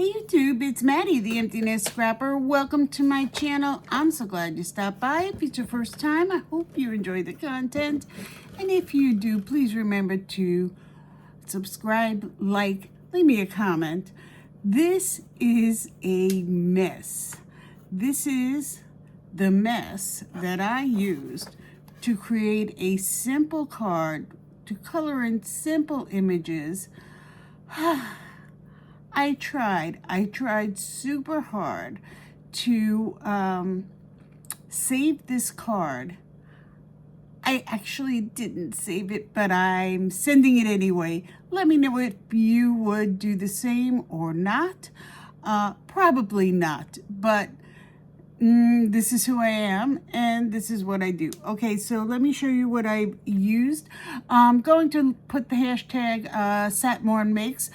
Hey YouTube, it's Maddie, the Emptiness Scrapper. Welcome to my channel. I'm so glad you stopped by. If it's your first time, I hope you enjoy the content. And if you do, please remember to subscribe, like, leave me a comment. This is a mess. This is the mess that I used to create a simple card to color in simple images. I tried super hard to save this card. I actually didn't save it, but I'm sending it anyway. Let me know if you would do the same or not. Probably not, but this is who I am, and this is what I do. Okay, so let me show you what I used. I'm going to put the hashtag SatMornMakes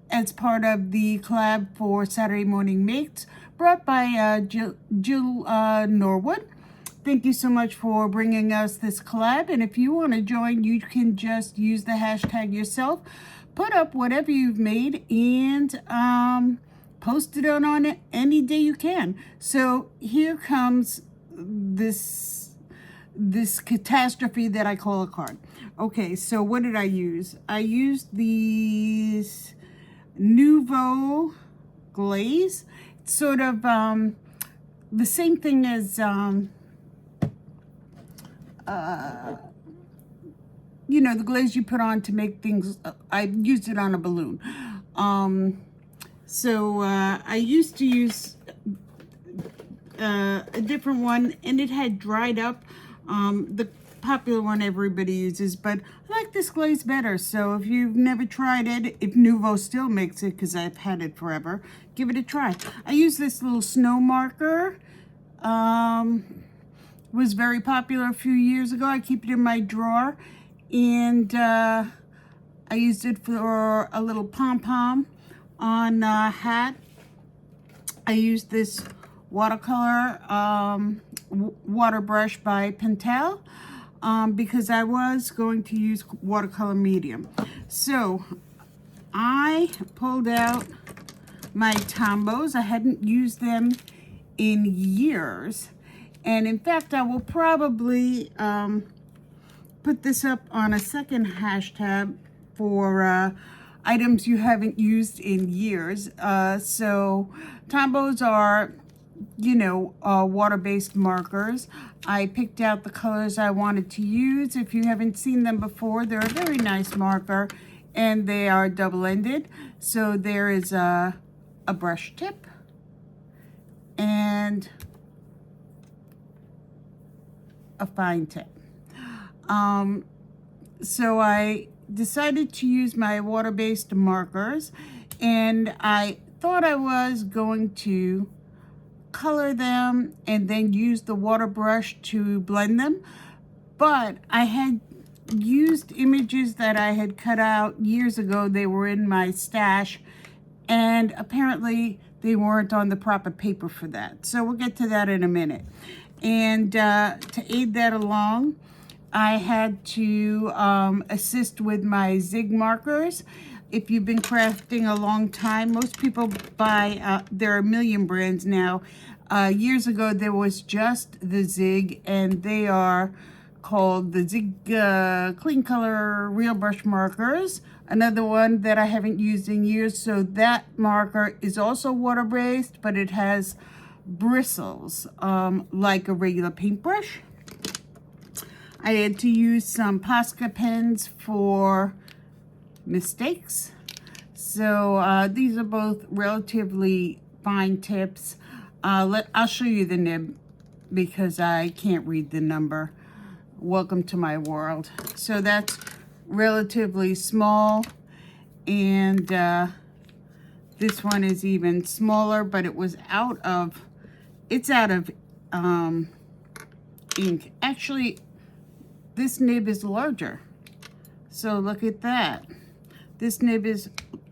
as part of the collab for Saturday Morning Makes, brought by Jill Norwood. Thank you so much for bringing us this collab, and if you want to join, you can just use the hashtag yourself, put up whatever you've made, and post it on any day you can. So here comes this catastrophe that I call a card. Okay, so what did I use? I used these Nouveau glaze. It's sort of the same thing as you know, the glaze you put on to make things. I used it on a balloon. So I used to use a different one, and it had dried up. The popular one everybody uses, but I like this glaze better. So if you've never tried it, if Nouveau still makes it, because I've had it forever, give it a try. I use this little snow marker. Was very popular a few years ago. I keep it in my drawer, and I used it for a little pom-pom on a hat. I used this watercolor water brush by Pentel because I was going to use watercolor medium. So I pulled out my Tombos. I hadn't used them in years, and in fact I will probably put this up on a second hashtag for items you haven't used in years. So Tombos are, you know, water-based markers. I picked out the colors I wanted to use. If you haven't seen them before, they're a very nice marker, and they are double-ended. So there is a brush tip and a fine tip. So I decided to use my water-based markers, and I thought I was going to color them and then use the water brush to blend them, but I had used images that I had cut out years ago. They were in my stash, and apparently they weren't on the proper paper for that, so we'll get to that in a minute. And to aid that along, I had to assist with my zig markers. If you've been crafting a long time, most people buy, there are a million brands now. Years ago, there was just the zig, and they are called the Zig Clean Color Real Brush Markers. Another one that I haven't used in years. So that marker is also water-based, but it has bristles like a regular paintbrush. I had to use some Posca pens for mistakes. So these are both relatively fine tips. I'll show you the nib because I can't read the number. Welcome to my world. So that's relatively small, and this one is even smaller, but it was out of ink. Actually, this nib is larger. So look at that. This nib is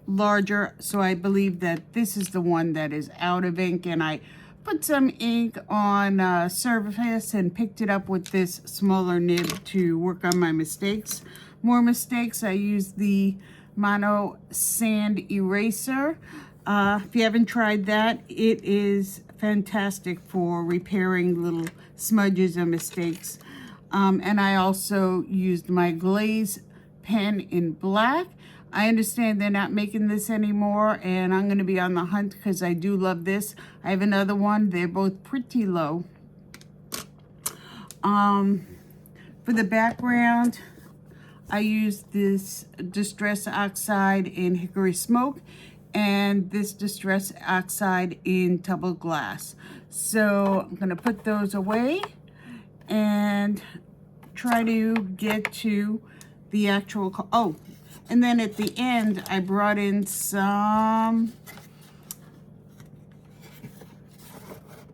larger, so I believe that this is the one that is out of ink, and I put some ink on surface and picked it up with this smaller nib to work on my mistakes. More mistakes, I used the Mono Sand Eraser. If you haven't tried that, it is fantastic for repairing little smudges and mistakes. And I also used my glaze pen in black. I understand they're not making this anymore, and I'm going to be on the hunt because I do love this. I have another one. They're both pretty low. For the background, I used this Distress Oxide in Hickory Smoke and this Distress Oxide in Double Glass. So I'm going to put those away and try to get to the actual, oh, and then at the end I brought in some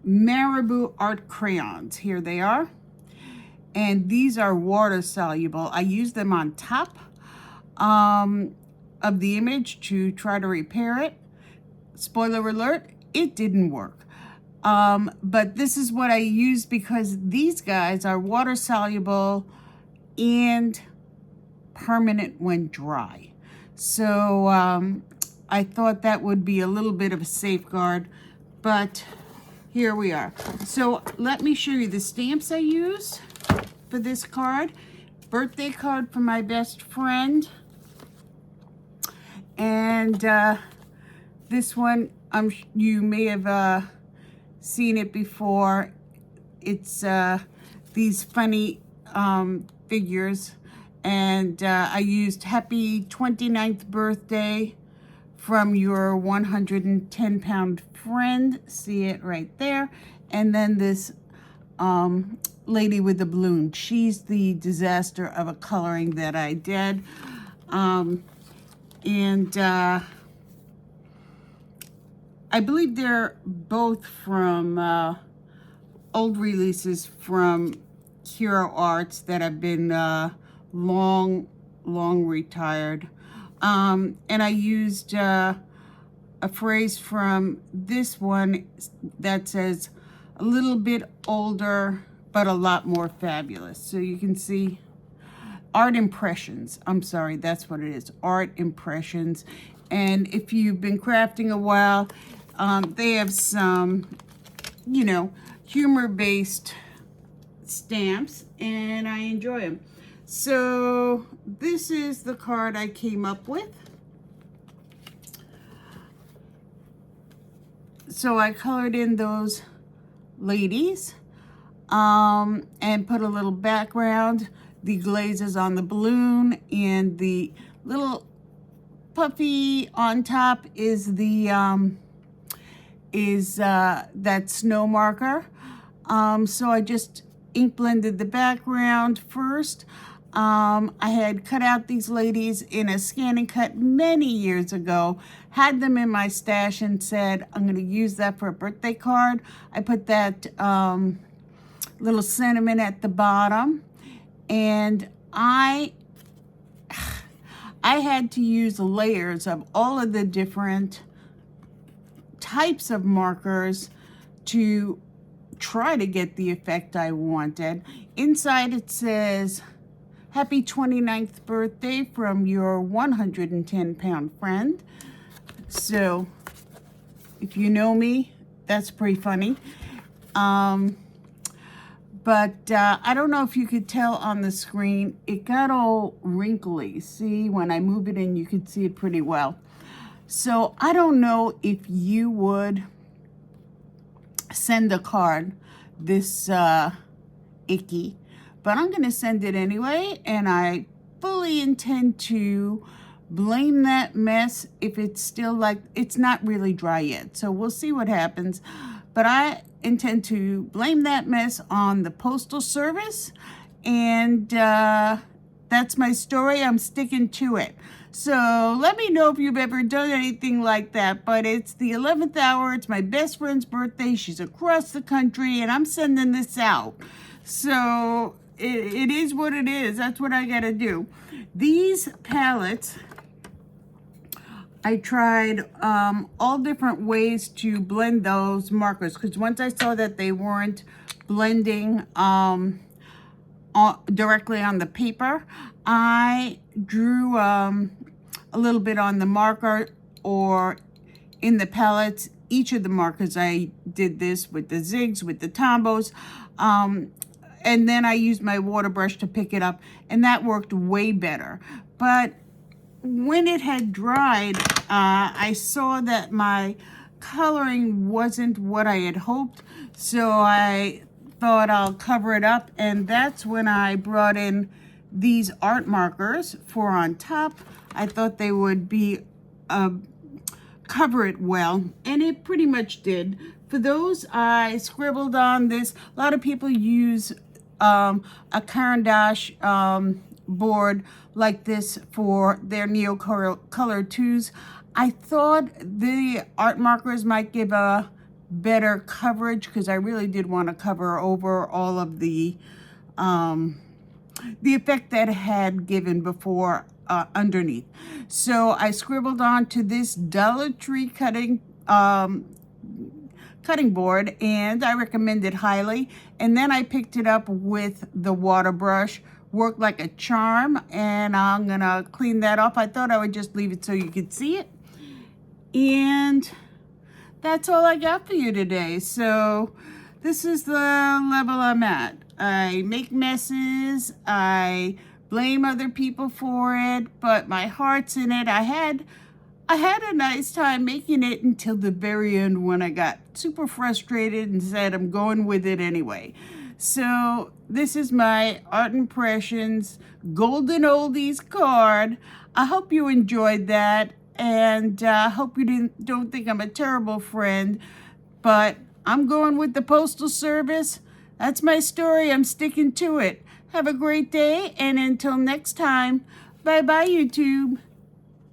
Marabou art crayons. Here they are, and these are water soluble. I use them on top of the image to try to repair it. Spoiler alert, it didn't work. But this is what I use because these guys are water soluble and permanent when dry. So I thought that would be a little bit of a safeguard, but here we are. So let me show you the stamps I used for this card. Birthday card for my best friend. And this one, you may have seen it before. It's these funny figures. And I used happy 29th birthday from your 110-pound friend. See it right there. And then this lady with the balloon. She's the disaster of a coloring that I did. And I believe they're both from old releases from Hero Arts that have been long retired. And I used a phrase from this one that says a little bit older but a lot more fabulous. So you can see art impressions. I'm sorry, that's what it is, art impressions. And if you've been crafting a while, they have some, you know, humor-based stamps, and I enjoy them. So this is the card I came up with. So I colored in those ladies and put a little background, the glazes on the balloon, and the little puffy on top is the that snow marker. So I just ink blended the background first. I had cut out these ladies in a scan and cut many years ago, had them in my stash and said, I'm going to use that for a birthday card. I put that little sentiment at the bottom, and I had to use layers of all of the different types of markers to try to get the effect I wanted. Inside it says, happy 29th birthday from your 110-pound friend. So if you know me, that's pretty funny. But I don't know if you could tell on the screen, it got all wrinkly. See, when I move it in, you can see it pretty well. So I don't know if you would send a card this icky, but I'm going to send it anyway, and I fully intend to blame that mess if it's still like, it's not really dry yet. So we'll see what happens. But I intend to blame that mess on the Postal Service, and that's my story. I'm sticking to it. So let me know if you've ever done anything like that. But it's the 11th hour. It's my best friend's birthday. She's across the country, and I'm sending this out. So it is what it is. That's what I got to do. These palettes, I tried all different ways to blend those markers, because once I saw that they weren't blending directly on the paper, I drew a little bit on the marker or in the palettes. Each of the markers, I did this with the zigs, with the tombos, and then I used my water brush to pick it up, and that worked way better. But when it had dried, I saw that my coloring wasn't what I had hoped, so I thought I'll cover it up, and that's when I brought in these art markers for on top. I thought they would be cover it well, and it pretty much did. For those, I scribbled on this. A lot of people use a Caran d'Ache board like this for their Neocolor 2s. I thought the art markers might give a better coverage because I really did want to cover over all of the effect that it had given before underneath. So I scribbled onto this Dollar Tree cutting board, and I recommend it highly. And then I picked it up with the water brush. Worked like a charm, and I'm gonna clean that off. I thought I would just leave it so you could see it. And that's all I got for you today. So this is the level I'm at. I make messes, I blame other people for it, but my heart's in it. I had a nice time making it until the very end when I got super frustrated and said I'm going with it anyway. So this is my Art Impressions Golden Oldies card. I hope you enjoyed that, and I hope you don't think I'm a terrible friend, but I'm going with the Postal Service. That's my story. I'm sticking to it. Have a great day, and until next time, bye-bye, YouTube.